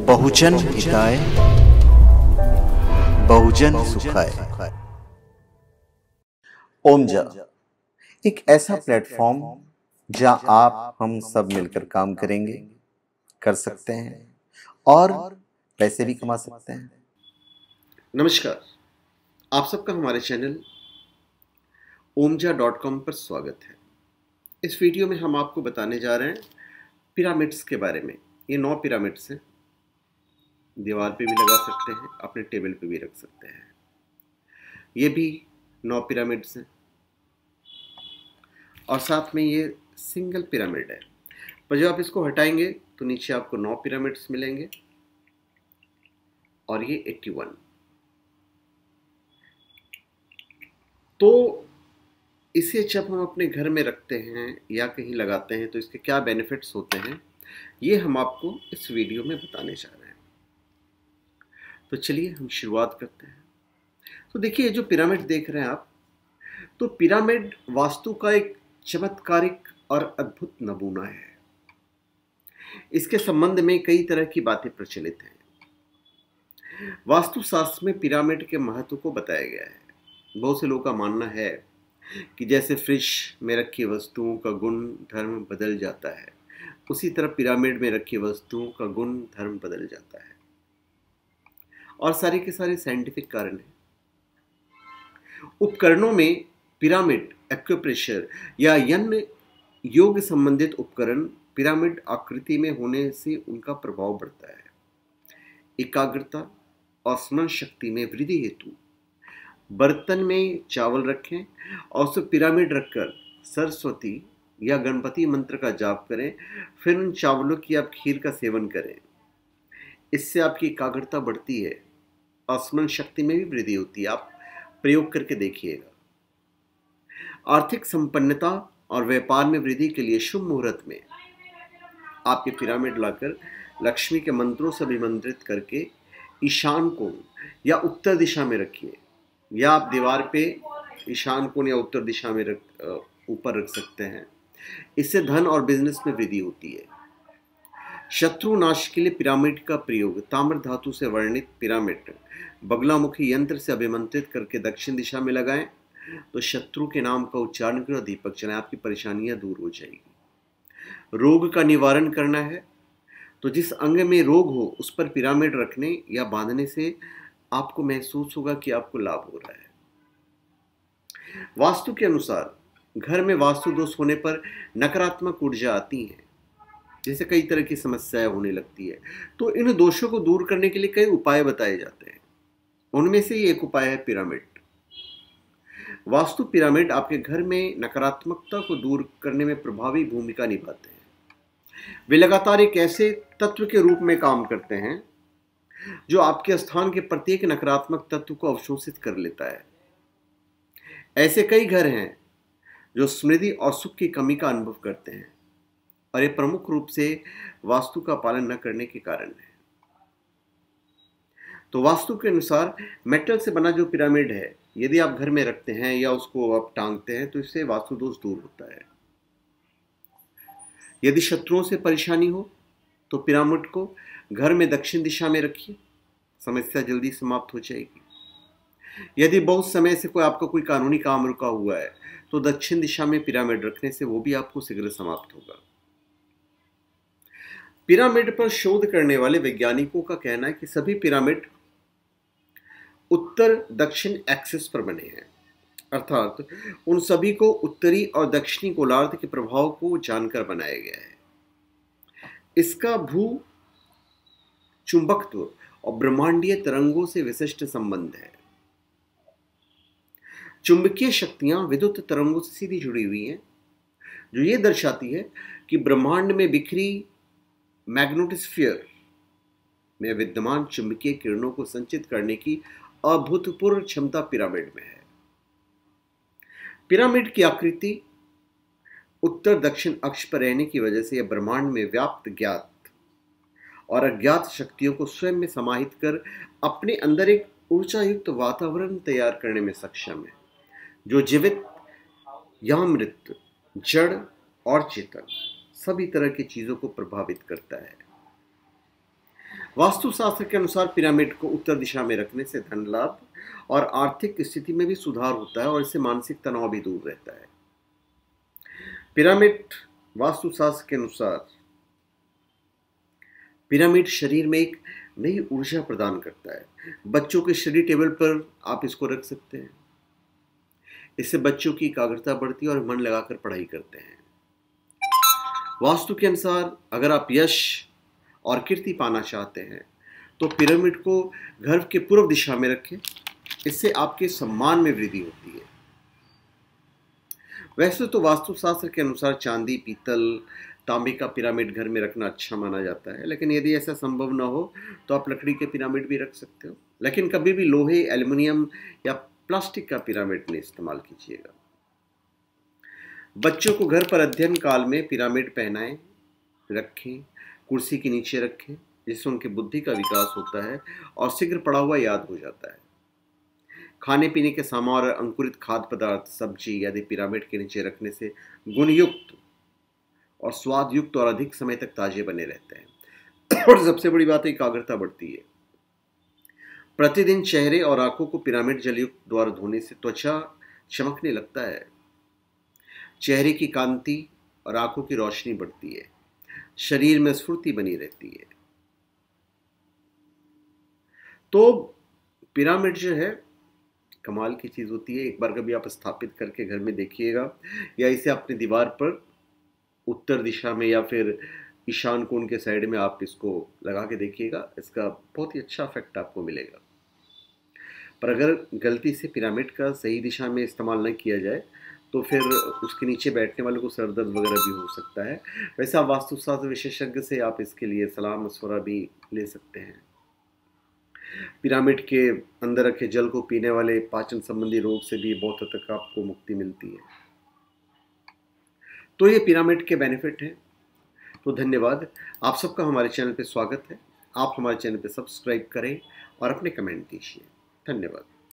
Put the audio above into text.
बहुजन हिताय बहुजन सुखाय। ओमजा एक ऐसा प्लेटफॉर्म जहां आप हम सब मिलकर काम करेंगे, कर सकते हैं और पैसे भी कमा सकते हैं। नमस्कार, आप सबका हमारे चैनल omja.com पर स्वागत है। इस वीडियो में हम आपको बताने जा रहे हैं पिरामिड्स के बारे में। ये 9 पिरामिड्स हैं। दीवार पे भी लगा सकते हैं, अपने टेबल पे भी रख सकते हैं। ये भी 9 पिरामिड्स हैं और साथ में ये सिंगल पिरामिड है। पर जब आप इसको हटाएंगे तो नीचे आपको 9 पिरामिड्स मिलेंगे और ये 81। तो इसे जब हम अपने घर में रखते हैं या कहीं लगाते हैं तो इसके क्या बेनिफिट्स होते हैं, ये हम आपको इस वीडियो में बताने जा रहे हैं। तो चलिए हम शुरुआत करते हैं। तो देखिए, जो पिरामिड देख रहे हैं आप, तो पिरामिड वास्तु का एक चमत्कारिक और अद्भुत नमूना है। इसके संबंध में कई तरह की बातें प्रचलित हैं। वास्तुशास्त्र में पिरामिड के महत्व को बताया गया है। बहुत से लोगों का मानना है कि जैसे फ्रिज में रखी वस्तुओं का गुण धर्म बदल जाता है, उसी तरह पिरामिड में रखी वस्तुओं का गुण धर्म बदल जाता है। और सारे के सारे साइंटिफिक कारण हैं। उपकरणों में पिरामिड, एक्यूप्रेशर या अन्य योग संबंधित उपकरण पिरामिड आकृति में होने से उनका प्रभाव बढ़ता है। एकाग्रता और स्मरण शक्ति में वृद्धि हेतु बर्तन में चावल रखें और उसे पिरामिड रखकर सरस्वती या गणपति मंत्र का जाप करें। फिर उन चावलों की आप खीर का सेवन करें। इससे आपकी एकाग्रता बढ़ती है और स्मरण शक्ति में भी वृद्धि होती है। आप प्रयोग करके देखिएगा। आर्थिक संपन्नता और व्यापार में वृद्धि के लिए शुभ मुहूर्त में आप ये पिरामिड लाकर लक्ष्मी के मंत्रों से अभिमंत्रित करके ईशान कोण या उत्तर दिशा में रखिए, या आप दीवार पे ईशान कोण या उत्तर दिशा में ऊपर रख सकते हैं। इससे धन और बिजनेस में वृद्धि होती है। शत्रु नाश के लिए पिरामिड का प्रयोग ताम्र धातु से वर्णित पिरामिड बगलामुखी यंत्र से अभिमंत्रित करके दक्षिण दिशा में लगाएं तो शत्रु के नाम का उच्चारण करें और दीपक जलाएं, आपकी परेशानियां दूर हो जाएगी। रोग का निवारण करना है तो जिस अंग में रोग हो उस पर पिरामिड रखने या बांधने से आपको महसूस होगा कि आपको लाभ हो रहा है। वास्तु के अनुसार घर में वास्तु दोष होने पर नकारात्मक ऊर्जा आती है, जैसे कई तरह की समस्याएं होने लगती है। तो इन दोषों को दूर करने के लिए कई उपाय बताए जाते हैं। उनमें से ही एक उपाय है पिरामिड। वास्तु पिरामिड आपके घर में नकारात्मकता को दूर करने में प्रभावी भूमिका निभाते हैं। वे लगातार एक ऐसे तत्व के रूप में काम करते हैं जो आपके स्थान के प्रत्येक नकारात्मक तत्व को अवशोषित कर लेता है। ऐसे कई घर हैं जो समृद्धि और सुख की कमी का अनुभव करते हैं और ये प्रमुख रूप से वास्तु का पालन न करने के कारण है। तो वास्तु के अनुसार मेटल से बना जो पिरामिड है, यदि आप घर में रखते हैं या उसको आप टांगते हैं तो इससे वास्तु दोष दूर होता है। यदि शत्रुओं से परेशानी हो तो पिरामिड को घर में दक्षिण दिशा में रखिए, समस्या जल्दी समाप्त हो जाएगी। यदि बहुत समय से आपका कोई कानूनी काम रुका हुआ है तो दक्षिण दिशा में पिरामिड रखने से वो भी आपको शीघ्र समाप्त होगा। पिरामिड पर शोध करने वाले वैज्ञानिकों का कहना है कि सभी पिरामिड उत्तर दक्षिण एक्सिस पर बने हैं, अर्थात उन सभी को उत्तरी और दक्षिणी गोलार्ध के प्रभाव को जानकर बनाया गया है। इसका भू चुंबकत्व और ब्रह्मांडीय तरंगों से विशिष्ट संबंध है। चुंबकीय शक्तियां विद्युत तरंगों से सीधी जुड़ी हुई हैं, जो ये दर्शाती है कि ब्रह्मांड में बिखरी मैग्नेटोस्फीयर में विद्यमान चुंबकीय किरणों को संचित करने की अभूतपूर्व क्षमता पिरामिड में है। पिरामिड की आकृति उत्तर दक्षिण अक्ष पर रहने की वजह से यह ब्रह्मांड में व्याप्त ज्ञात और अज्ञात शक्तियों को स्वयं में समाहित कर अपने अंदर एक ऊर्जा युक्त वातावरण तैयार करने में सक्षम है, जो जीवित या मृत, जड़ और चेतन सभी तरह की चीजों को प्रभावित करता है। वास्तुशास्त्र के अनुसार पिरामिड को उत्तर दिशा में रखने से धन लाभ और आर्थिक स्थिति में भी सुधार होता है और इससे मानसिक तनाव भी दूर रहता है। पिरामिड वास्तुशास्त्र के अनुसार पिरामिड शरीर में एक नई ऊर्जा प्रदान करता है। बच्चों के स्टडी टेबल पर आप इसको रख सकते हैं। इससे बच्चों की एकाग्रता बढ़ती है और मन लगाकर पढ़ाई करते हैं। वास्तु के अनुसार अगर आप यश और कीर्ति पाना चाहते हैं तो पिरामिड को घर के पूर्व दिशा में रखें। इससे आपके सम्मान में वृद्धि होती है। वैसे तो वास्तुशास्त्र के अनुसार चांदी, पीतल, तांबे का पिरामिड घर में रखना अच्छा माना जाता है, लेकिन यदि ऐसा संभव न हो तो आप लकड़ी के पिरामिड भी रख सकते हो। लेकिन कभी भी लोहे, एल्युमिनियम या प्लास्टिक का पिरामिड नहीं इस्तेमाल कीजिएगा। बच्चों को घर पर अध्ययन काल में पिरामिड पहनाएं, रखें, कुर्सी के नीचे रखें, जिससे उनकी बुद्धि का विकास होता है और शीघ्र पढ़ा हुआ याद हो जाता है। खाने पीने के सामान और अंकुरित खाद्य पदार्थ, सब्जी आदि पिरामिड के नीचे रखने से गुणयुक्त और स्वाद युक्त और अधिक समय तक ताजे बने रहते हैं। और सबसे बड़ी बात है, एकाग्रता बढ़ती है। प्रतिदिन चेहरे और आंखों को पिरामिड जलयुक्त द्वारा धोने से त्वचा चमकने लगता है, चेहरे की कांति और आंखों की रोशनी बढ़ती है, शरीर में स्फूर्ति बनी रहती है। तो पिरामिड जो है कमाल की चीज होती है। एक बार कभी आप स्थापित करके घर में देखिएगा, या इसे अपनी दीवार पर उत्तर दिशा में या फिर ईशान कोण के साइड में आप इसको लगा के देखिएगा। इसका बहुत ही अच्छा इफेक्ट आपको मिलेगा। पर अगर गलती से पिरामिड का सही दिशा में इस्तेमाल न किया जाए तो फिर उसके नीचे बैठने वाले को सर दर्द वगैरह भी हो सकता है। वैसे आप वास्तुशास्त्र विशेषज्ञ से आप इसके लिए सलाह मशवरा भी ले सकते हैं। पिरामिड के अंदर रखे जल को पीने वाले पाचन संबंधी रोग से भी बहुत हद तक आपको मुक्ति मिलती है। तो ये पिरामिड के बेनिफिट हैं। तो धन्यवाद, आप सबका हमारे चैनल पे स्वागत है। आप हमारे चैनल पे सब्सक्राइब करें और अपने कमेंट दीजिए। धन्यवाद।